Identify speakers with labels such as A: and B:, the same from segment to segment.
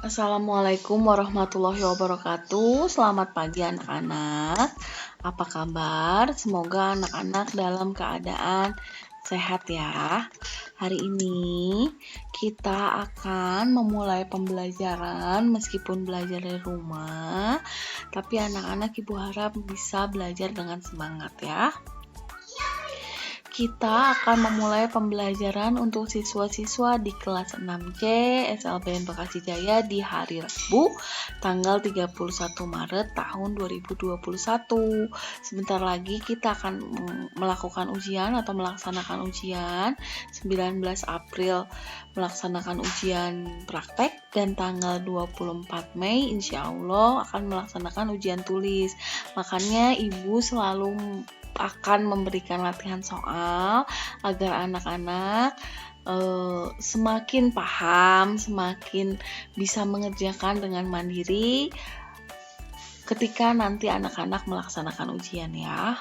A: Assalamualaikum warahmatullahi wabarakatuh. Selamat pagi anak-anak. Apa kabar? Semoga anak-anak dalam keadaan sehat ya. Hari ini kita akan memulai pembelajaran meskipun belajar dari rumah, tapi anak-anak Ibu harap bisa belajar dengan semangat ya. Kita akan memulai pembelajaran untuk siswa-siswa di kelas 6C SLBN Bekasi Jaya di hari Rabu tanggal 31 Maret tahun 2021. Sebentar lagi kita akan melakukan ujian atau melaksanakan ujian. 19 April melaksanakan ujian praktek dan tanggal 24 Mei insya Allah akan melaksanakan ujian tulis. Makanya Ibu selalu akan memberikan latihan soal agar anak-anak semakin paham, semakin bisa mengerjakan dengan mandiri ketika nanti anak-anak melaksanakan ujian ya.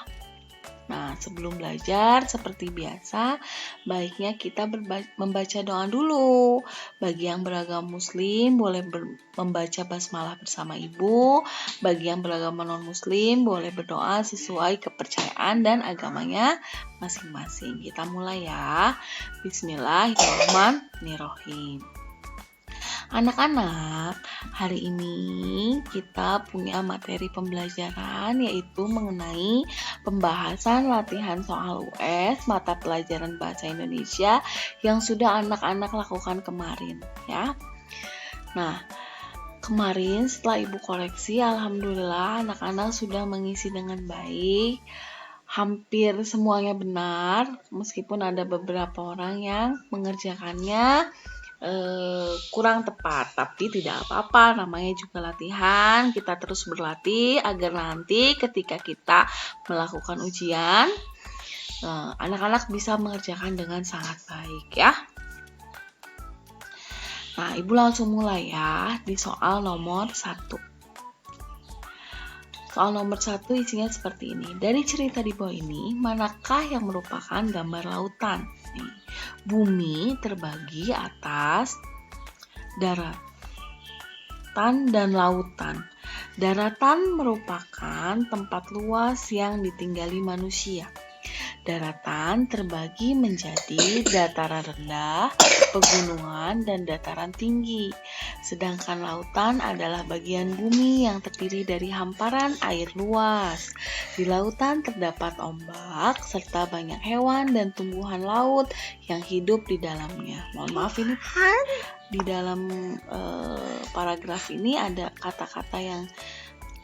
A: Nah, sebelum belajar seperti biasa, baiknya kita membaca doa dulu. Bagi yang beragama muslim boleh membaca basmalah bersama ibu. Bagi yang beragama non-muslim boleh berdoa sesuai kepercayaan dan agamanya masing-masing. Kita mulai ya. Bismillahirrahmanirrahim. Anak-anak, hari ini kita punya materi pembelajaran yaitu mengenai pembahasan latihan soal US mata pelajaran bahasa Indonesia yang sudah anak-anak lakukan kemarin ya. Nah, kemarin setelah Ibu koreksi, alhamdulillah anak-anak sudah mengisi dengan baik. Hampir semuanya benar, meskipun ada beberapa orang yang mengerjakannya kurang tepat, tapi tidak apa-apa, namanya juga latihan. Kita terus berlatih agar nanti ketika kita melakukan ujian anak-anak bisa mengerjakan dengan sangat baik ya. Nah, Ibu langsung mulai ya di soal nomor 1. Soal nomor 1 isinya seperti ini. Dari cerita di bawah ini, manakah yang merupakan gambar lautan? Bumi terbagi atas daratan dan lautan. Daratan merupakan tempat luas yang ditinggali manusia. Daratan terbagi menjadi dataran rendah, pegunungan, dan dataran tinggi. Sedangkan lautan adalah bagian bumi yang terdiri dari hamparan air luas. Di lautan terdapat ombak, serta banyak hewan dan tumbuhan laut yang hidup di dalamnya. Mohon maaf ini di dalam paragraf ini ada kata-kata yang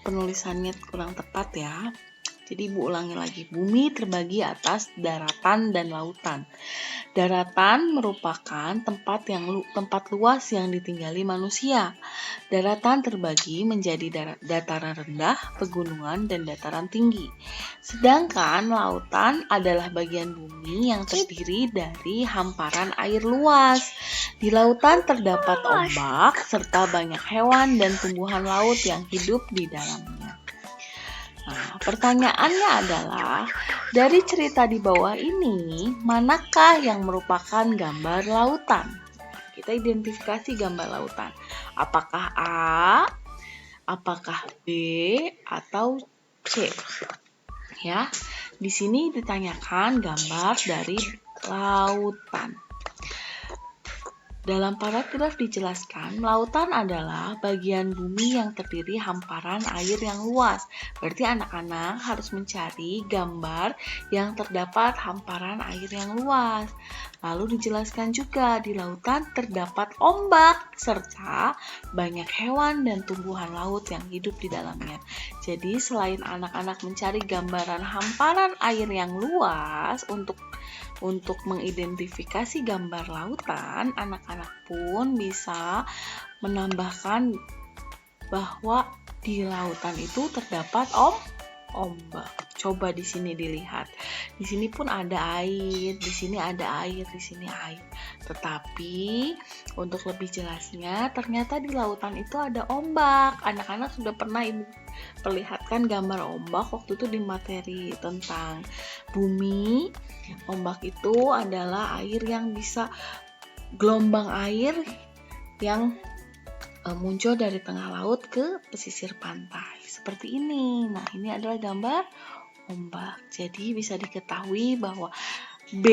A: penulisannya kurang tepat ya. Jadi Ibu ulangi lagi, bumi terbagi atas daratan dan lautan. Daratan merupakan tempat luas yang ditinggali manusia. Daratan terbagi menjadi dataran rendah, pegunungan, dan dataran tinggi. Sedangkan lautan adalah bagian bumi yang terdiri dari hamparan air luas. Di lautan terdapat ombak serta banyak hewan dan tumbuhan laut yang hidup di dalamnya. Nah, pertanyaannya adalah, dari cerita di bawah ini, manakah yang merupakan gambar lautan? Kita identifikasi gambar lautan. Apakah A, apakah B, atau C? Ya, di sini ditanyakan gambar dari lautan. Dalam paragraf dijelaskan, lautan adalah bagian bumi yang terdiri hamparan air yang luas. Berarti anak-anak harus mencari gambar yang terdapat hamparan air yang luas. Lalu dijelaskan juga di lautan terdapat ombak serta banyak hewan dan tumbuhan laut yang hidup di dalamnya. Jadi selain anak-anak mencari gambaran hamparan air yang luas untuk mengidentifikasi gambar lautan, anak-anak pun bisa menambahkan bahwa di lautan itu terdapat ombak. Coba di sini dilihat. Di sini pun ada air, di sini ada air, di sini air. Tetapi untuk lebih jelasnya, ternyata di lautan itu ada ombak. Anak-anak sudah pernah Ibu perlihatkan gambar ombak waktu itu di materi tentang bumi. Ombak itu adalah air yang bisa gelombang air yang muncul dari tengah laut ke pesisir pantai. Seperti ini. Nah, ini adalah gambar ombak. Jadi bisa diketahui bahwa B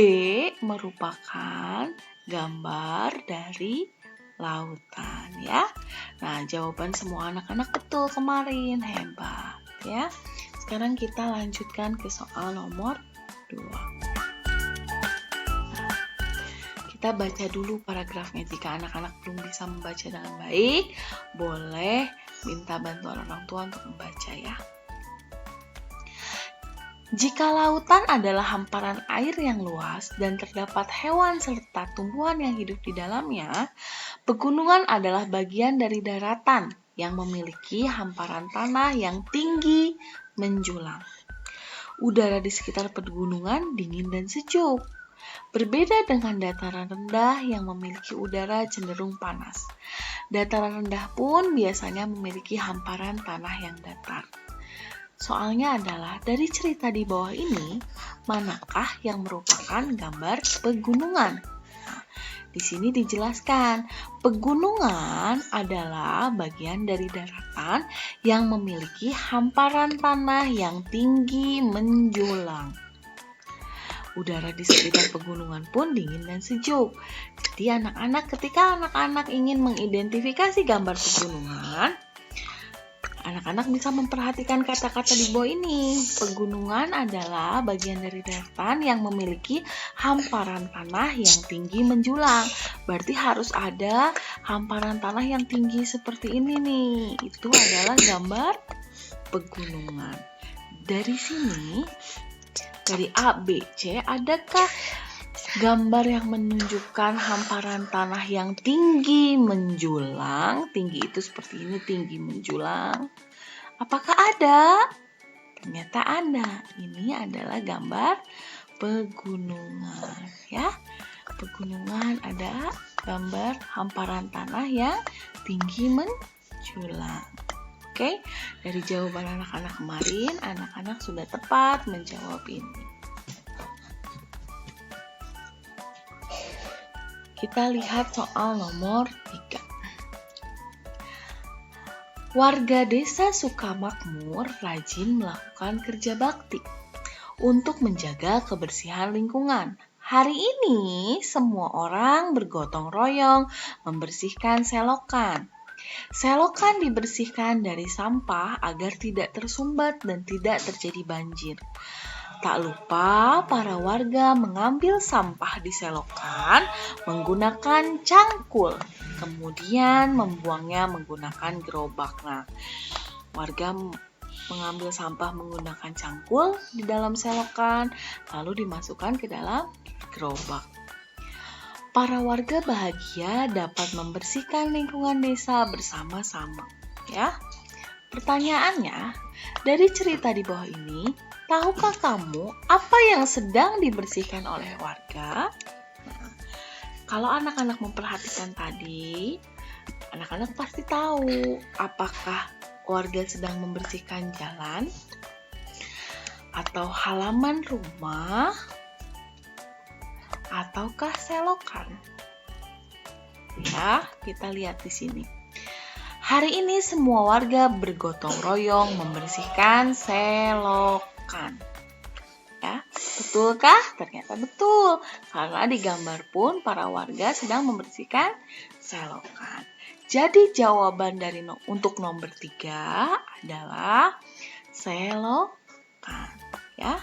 A: merupakan gambar dari lautan ya. Nah, jawaban semua anak-anak betul kemarin. Hebat ya. Sekarang kita lanjutkan ke soal nomor 2. Kita baca dulu paragrafnya. Jika anak-anak belum bisa membaca dengan baik, boleh minta bantuan orang tua untuk membaca ya. Jika lautan adalah hamparan air yang luas dan terdapat hewan serta tumbuhan yang hidup di dalamnya, pegunungan adalah bagian dari daratan yang memiliki hamparan tanah yang tinggi menjulang. Udara di sekitar pegunungan dingin dan sejuk. Berbeda dengan dataran rendah yang memiliki udara cenderung panas. Dataran rendah pun biasanya memiliki hamparan tanah yang datar. Soalnya adalah dari cerita di bawah ini, manakah yang merupakan gambar pegunungan? Nah, di sini dijelaskan, pegunungan adalah bagian dari daratan yang memiliki hamparan tanah yang tinggi menjulang. Udara di sekitar pegunungan pun dingin dan sejuk. Jadi ketika anak-anak ingin mengidentifikasi gambar pegunungan, anak-anak bisa memperhatikan kata-kata di bawah ini. Pegunungan adalah bagian dari daratan yang memiliki hamparan tanah yang tinggi menjulang. Berarti harus ada hamparan tanah yang tinggi seperti ini nih. Itu adalah gambar pegunungan. Dari sini, dari A, B, C, adakah gambar yang menunjukkan hamparan tanah yang tinggi menjulang? Tinggi itu seperti ini, tinggi menjulang. Apakah ada? Ternyata ada. Ini adalah gambar pegunungan, ya. Pegunungan ada gambar hamparan tanah yang tinggi menjulang. Oke, dari jawaban anak-anak kemarin, anak-anak sudah tepat menjawab ini. Kita lihat soal nomor 3. Warga desa Sukamakmur rajin melakukan kerja bakti untuk menjaga kebersihan lingkungan. Hari ini semua orang bergotong royong membersihkan selokan. Selokan dibersihkan dari sampah agar tidak tersumbat dan tidak terjadi banjir. Tak lupa para warga mengambil sampah di selokan menggunakan cangkul, kemudian membuangnya menggunakan gerobak. Nah, warga mengambil sampah menggunakan cangkul di dalam selokan, lalu dimasukkan ke dalam gerobak. Para warga bahagia dapat membersihkan lingkungan desa bersama-sama. Ya, pertanyaannya, dari cerita di bawah ini, tahukah kamu apa yang sedang dibersihkan oleh warga? Nah, kalau anak-anak memperhatikan tadi, anak-anak pasti tahu apakah warga sedang membersihkan jalan atau halaman rumah ataukah selokan. Ya, kita lihat di sini. Hari ini semua warga bergotong royong membersihkan selokan. Ya, betulkah? Ternyata betul. Karena di gambar pun para warga sedang membersihkan selokan. Jadi jawaban untuk nomor 3 adalah selokan. Ya,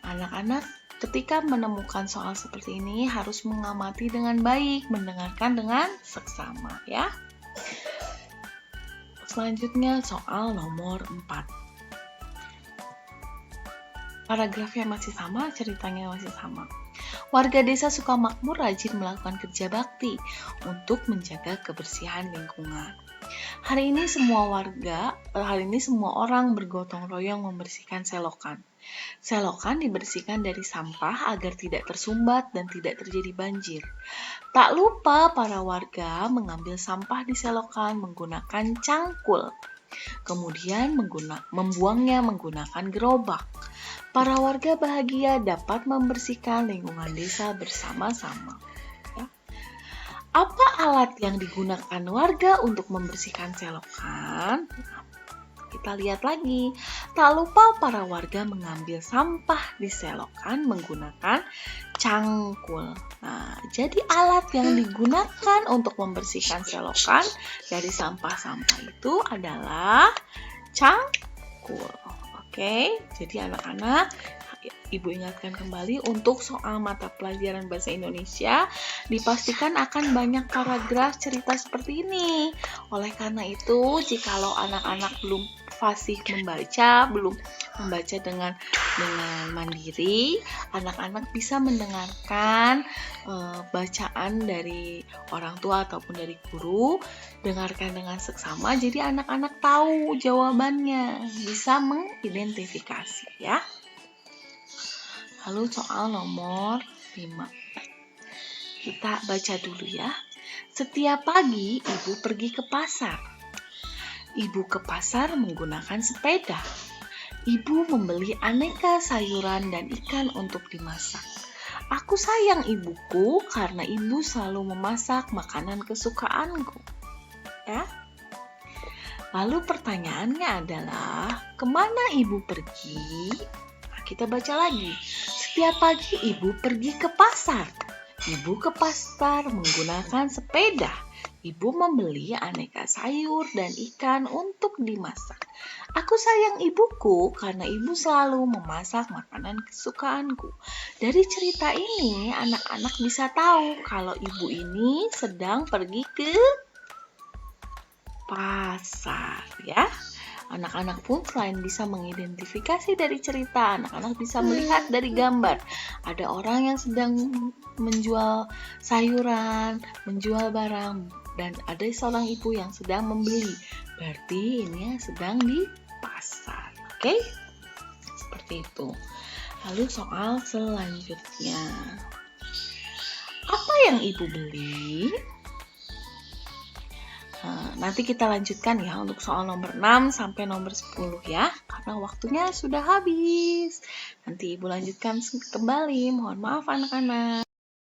A: anak-anak ketika menemukan soal seperti ini harus mengamati dengan baik, mendengarkan dengan seksama ya. Selanjutnya soal nomor 4. Paragrafnya masih sama, ceritanya masih sama. Warga desa Sukamakmur rajin melakukan kerja bakti untuk menjaga kebersihan lingkungan. Hari ini semua orang bergotong royong membersihkan selokan. Selokan dibersihkan dari sampah agar tidak tersumbat dan tidak terjadi banjir. Tak lupa para warga mengambil sampah di selokan menggunakan cangkul. Kemudian membuangnya menggunakan gerobak. Para warga bahagia dapat membersihkan lingkungan desa bersama-sama. Ya. Apa alat yang digunakan warga untuk membersihkan selokan? Kita lihat lagi. Tak lupa para warga mengambil sampah di selokan menggunakan cangkul. Nah, jadi alat yang digunakan untuk membersihkan selokan dari sampah-sampah itu adalah cangkul. Oke, jadi anak-anak, Ibu ingatkan kembali untuk soal mata pelajaran bahasa Indonesia, dipastikan akan banyak paragraf cerita seperti ini. Oleh karena itu, jikalau anak-anak belum fasih membaca, belum membaca dengan mandiri, anak-anak bisa mendengarkan bacaan dari orang tua ataupun dari guru, dengarkan dengan seksama, jadi anak-anak tahu jawabannya, bisa mengidentifikasi ya. Lalu soal nomor 5. Kita baca dulu ya. Setiap pagi ibu pergi ke pasar. Ibu ke pasar menggunakan sepeda. Ibu membeli aneka sayuran dan ikan untuk dimasak. Aku sayang ibuku karena ibu selalu memasak makanan kesukaanku. Ya. Lalu pertanyaannya adalah, kemana ibu pergi? Kita baca lagi. Setiap pagi ibu pergi ke pasar. Ibu ke pasar menggunakan sepeda. Ibu membeli aneka sayur dan ikan untuk dimasak. Aku sayang ibuku karena ibu selalu memasak makanan kesukaanku. Dari cerita ini, anak-anak bisa tahu kalau ibu ini sedang pergi ke pasar, ya. Anak-anak pun selain bisa mengidentifikasi dari cerita, anak-anak bisa melihat dari gambar. Ada orang yang sedang menjual sayuran, menjual barang, dan ada seorang ibu yang sedang membeli. Berarti ini sedang di pasar. Oke? Seperti itu. Lalu soal selanjutnya. Apa yang ibu beli? Nanti kita lanjutkan ya untuk soal nomor 6 sampai nomor 10 ya, karena waktunya sudah habis. Nanti Ibu lanjutkan kembali, mohon maaf anak-anak.